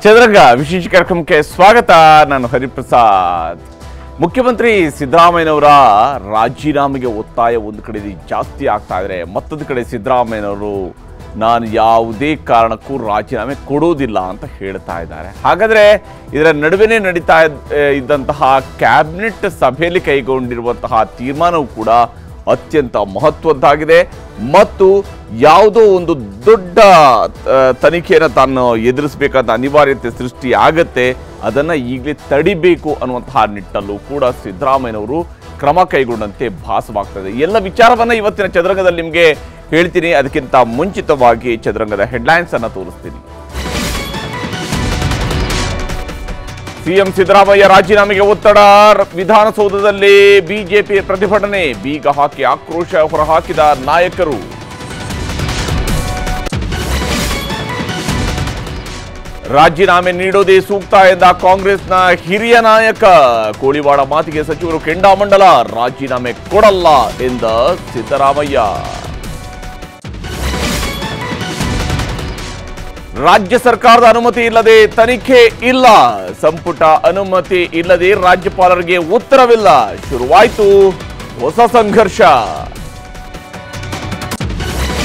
ಚದುರಂಗ ವಿಶೇಷ ಕಾರ್ಯಕ್ರಮಕ್ಕೆ ಸ್ವಾಗತ. ನಾನು ಹರಿಪ್ರಸಾದ್. ಮುಖ್ಯಮಂತ್ರಿ ಸಿದ್ದರಾಮಯ್ಯನವರ ರಾಜೀನಾಮೆಗೆ ಒತ್ತಾಯ ಒಂದು ಕಡೆ ಜಾಸ್ತಿ ಆಗ್ತಾ ಇದ್ರೆ, ಮತ್ತೊಂದು ಕಡೆ ಸಿದ್ದರಾಮಯ್ಯನವರು ನಾನು ಯಾವುದೇ ಕಾರಣಕ್ಕೂ ರಾಜೀನಾಮೆ ಕೊಡೋದಿಲ್ಲ ಅಂತ ಹೇಳ್ತಾ ಇದ್ದಾರೆ. ಹಾಗಾದರೆ ಇದರ ನಡುವೆನೇ ನಡೀತಾ ಇದ್ದಂತಹ ಕ್ಯಾಬಿನೆಟ್ ಸಭೆಯಲ್ಲಿ ಕೈಗೊಂಡಿರುವಂತಹ ತೀರ್ಮಾನವೂ ಕೂಡ ಅತ್ಯಂತ ಮಹತ್ವದ್ದಾಗಿದೆ ಮತ್ತು ಯಾವುದೋ ಒಂದು ದೊಡ್ಡ ತನಿಖೆಯನ್ನು ತಾನು ಎದುರಿಸಬೇಕಾದ ಅನಿವಾರ್ಯತೆ ಸೃಷ್ಟಿ ಆಗತ್ತೆ, ಅದನ್ನು ಈಗಲೇ ತಡಿಬೇಕು ಅನ್ನುವಂತಹ ನಿಟ್ಟಲ್ಲೂ ಕೂಡ ಸಿದ್ದರಾಮಯ್ಯನವರು ಕ್ರಮ ಕೈಗೊಂಡಂತೆ ಭಾಸವಾಗ್ತದೆ. ಎಲ್ಲ ವಿಚಾರವನ್ನು ಇವತ್ತಿನ ಚದುರಂಗದಲ್ಲಿ ನಿಮಗೆ ಹೇಳ್ತೀನಿ. ಅದಕ್ಕಿಂತ ಮುಂಚಿತವಾಗಿ ಚದುರಂಗದ ಹೆಡ್ಲೈನ್ಸ್ ಅನ್ನು ತೋರಿಸ್ತೀನಿ. ಸಿಎಂ ಸಿದ್ದರಾಮಯ್ಯ ರಾಜೀನಾಮೆಗೆ ಒತ್ತಡ, ವಿಧಾನಸೌಧದಲ್ಲಿ ಬಿಜೆಪಿ ಪ್ರತಿಭಟನೆ, ಬೀಗ ಹಾಕಿ ಆಕ್ರೋಶ ಹೊರಹಾಕಿದ ನಾಯಕರು. ರಾಜೀನಾಮೆ ನೀಡೋದೇ ಸೂಕ್ತ ಎಂದ ಕಾಂಗ್ರೆಸ್ನ ಹಿರಿಯ ನಾಯಕ. ಕೋಳಿವಾಡ ಮಾತಿಗೆ ಸಚಿವರು ಕೆಂಡಾಮಂಡಲ, ರಾಜೀನಾಮೆ ಕೊಡಲ್ಲ ಎಂದ ಸಿದ್ದರಾಮಯ್ಯ. ರಾಜ್ಯ ಸರ್ಕಾರದ ಅನುಮತಿ ಇಲ್ಲದೆ ತನಿಖೆ ಇಲ್ಲ, ಸಂಪುಟ ಅನುಮತಿ ಇಲ್ಲದೆ ರಾಜ್ಯಪಾಲರಿಗೆ ಉತ್ತರವಿಲ್ಲ, ಶುರುವಾಯಿತು ಹೊಸ ಸಂಘರ್ಷ.